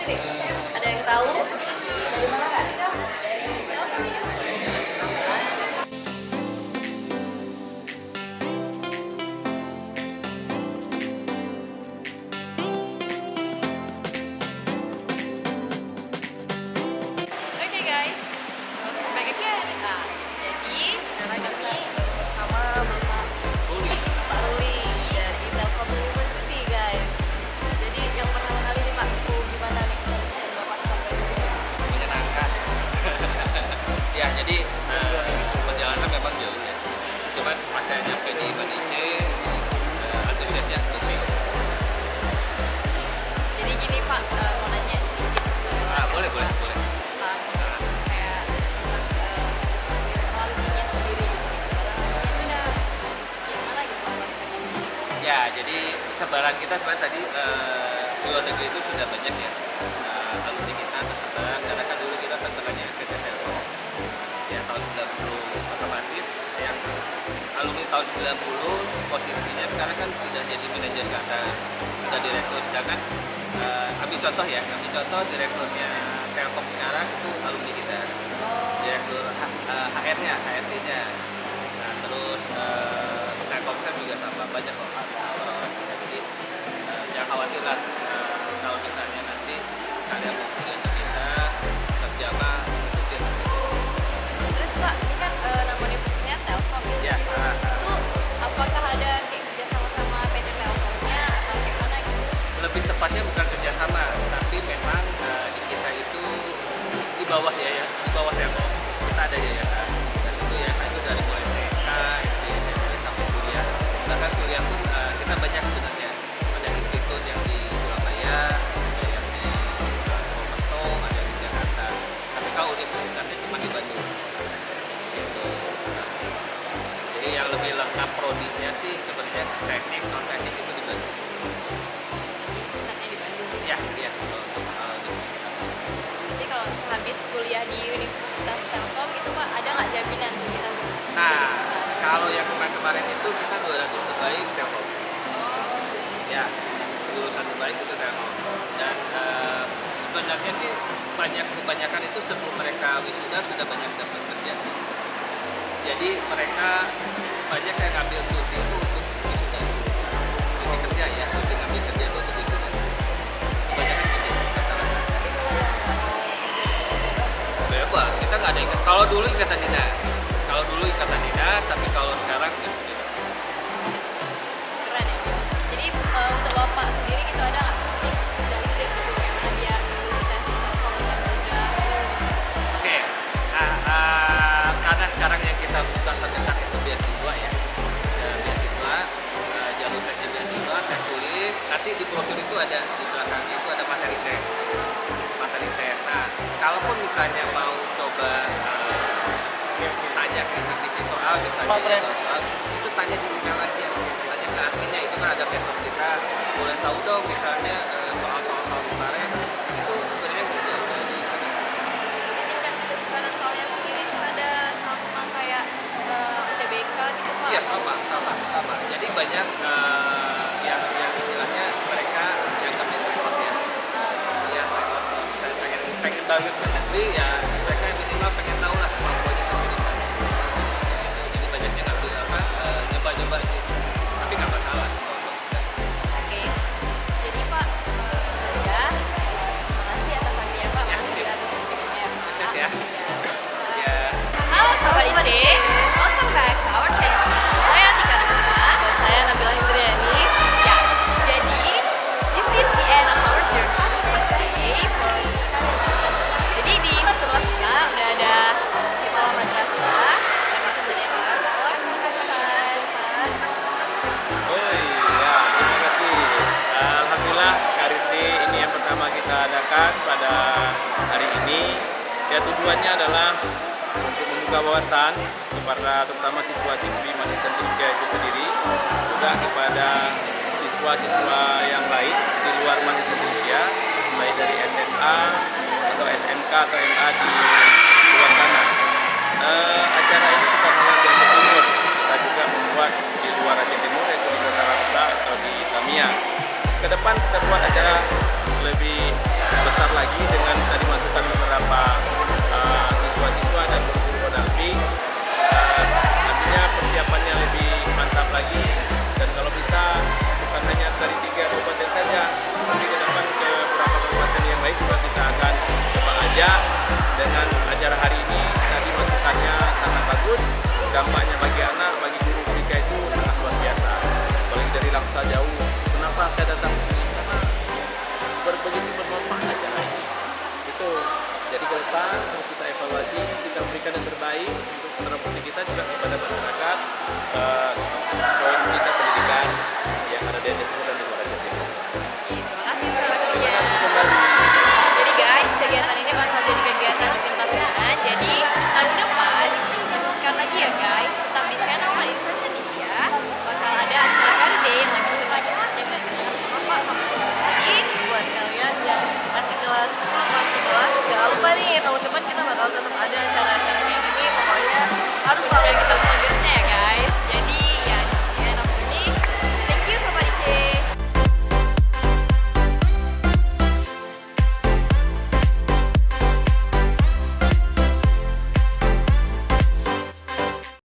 Sini. Ada yang tahu? Dari mana Kak? Dari Telkom University. Oke guys, welcome back again with us. Jadi sekarang kami bersama Bapak Pak Ruli dari Telkom University guys. Jadi yang pertama kali nih Pak, gimana nih kesannya Bapak sampai di sini? Menyenangkan. Ya, jadi perjalanan memang jauh ya. Cuman pas saya nyampe di Banice, antusias ya, bagus. Jadi gini Pak, mau nanya dikit-dikit sebetulnya. Boleh. Tentang kayak alumninya sendiri gitu. Sekarang itu udah gimana gitu Pak prospeknya? Ya, jadi sebaran kita sebenarnya tadi di luar negeri itu sudah banyak ya alumni kita bersebaran karena kan dulu kita terkenalnya STT Telkom ya tahun 90 otomatis yang alumni tahun 90 posisinya sekarang kan sudah jadi manajer ke atas, sudah direktur, sedangkan ambil contoh direkturnya Telkom sekarang itu alumni kita, direktur HRD-nya. Nah, terus Telkomsel juga sama, banyak kok orang-orang kita. Jadi jangan khawatir lah kalau misalnya nanti kalian mau kuliah di kita kerja apa ikutin. Terus Pak, ini kan nama universitasnya Telkom gitu. Ya, Itu apakah ada kayak kerja sama PT Telkomnya atau kayak mana gitu? lebih tepatnya bukan kerjasama, tapi memang di kita itu di bawah Telkom kita ada yayasan, dan itu yayasan itu dari mulai TK, SD, SMP sampai kuliah. Bahkan kuliah pun kita banyak sebenarnya, ada institut yang di Surabaya, ada yang di Purwokerto, ada yang di Jakarta. Tapi kalau universitasnya cuma di Bandung. Gitu. Jadi yang lebih lengkap prodinya sih sebenarnya teknik, non teknik itu di Bandung. Jadi pusatnya di Bandung. Ya, untuk universitas. Jadi kalau sehabis kuliah di Universitas Telkom itu Pak, ada nggak jaminan tuh kita? Nah, kalau yang kemarin itu kita 200 terbaik Telkom. Ya, lulusan terbaik itu Telkom. Dan sebenarnya sih kebanyakan itu sebelum mereka wisuda sudah banyak dapat kerja. Jadi mereka banyak yang ngambil cuti itu untuk wisuda. Cuti kerja ya, cuti ngambil kerja itu untuk wisuda. Kebanyakan begitu rata-rata. Bebas, kita nggak ada ikat. Kalau dulu ikatan dinas, tapi kalau sekarang ya bebas. Keren ya. Jadi untuk Bapak sendiri gitu ada nggak tips dan trik gitu kayak mana biar lulus tes Telkom dengan mudah? Oke, karena sekarang yang kita butuhkan terdesak itu beasiswa ya, beasiswa, jalur tesnya beasiswa, tes tulis, nanti di brosur itu ada, di belakangnya itu ada materi tes. Nah, kalaupun misalnya mau coba tanya kisi-kisi soal, misalnya soal, itu tanya di email aja, tanya ke adminnya, itu kan ada medsos kita, boleh tahu dong misalnya soal-soal tahun kemarin, itu sebenarnya nggak jauh dari sana. Jadi tingkat kesukaran soalnya sendiri itu ada sama kayak UTBK gitu Pak? Iya sama. Jadi banyak yang istilahnya mereka yang kami repot ya, yang repot misalnya pengen banget ke negeri ya, mereka minimal pengen tahu lah kemampuannya sampai di mana. Gitu. Jadi banyaknya ngambil nyoba-nyoba sih, tapi nggak masalah. Oke. Jadi Pak, ya, makasih atas hadiahnya Pak, Ya, makasih atas hadiahnya Pak. Sukses ya. Ya. Ya. Halo Sobat IC, welcome back to our channel. Bersama saya Tika Nabisa dan saya Nabila Indriani. Ya, jadi this is the end of our journey for today. Jadi di sebelah kita udah ada Kepala Madrasah dan masih ada yang kantor. Silakan Ustaz. Oh iya, terima kasih. Alhamdulillah Kariti ini yang pertama kita adakan pada hari ini. Ya tujuannya adalah untuk membuka wawasan kepada terutama siswa-siswi Madinah Turkiya itu sendiri, juga kepada siswa-siswa yang lain di luar Madinah Turkiya, baik dari SMA atau SMK atau MA di luar sana. Acara ini bukan hanya di Aceh Timur, kita juga membuat di luar Aceh Timur, yaitu di Kota Ramsa atau di Tamiang. Ke depan kita buat acara lebih besar lagi dengan tadi masukan beberapa siswa-siswa dan guru-guru pendamping. Artinya persiapannya lebih mantap lagi, dan kalau bisa bukan hanya dari 3 kabupaten saja, tapi ke depan ke beberapa kabupaten yang lain juga kita akan coba ajak. Dengan acara hari ini tadi masukannya sangat bagus, dampaknya bagi anak, bagi guru mereka itu sangat luar biasa. Apalagi dari Langsa jauh. Kenapa saya datang ke sini? Karena begitu bermanfaat acara ini. Itu. Jadi ke depan terus kita evaluasi, kita berikan yang terbaik untuk putra putri kita juga kepada masyarakat. Poin kita pendidikan yang ada di Aceh Timur dan di luar Aceh Timur. Terima kasih Ustaz Bagus Terima ya. kasih kembali. Jadi guys, kegiatan ini bakal jadi kegiatan rutin tahunan. Jadi tahun depan saksikan lagi ya guys, tetap di channel Halin saja nih ya. Bakal ada acara Car Day yang lebih seru lagi seperti yang kita bahas sama Pak. Jadi buat kalian yang masih kelas 10, kelas 11, jangan lupa nih tahun depan kita bakal tetap ada acara-acara kayak gini. Pokoknya harus selalu kita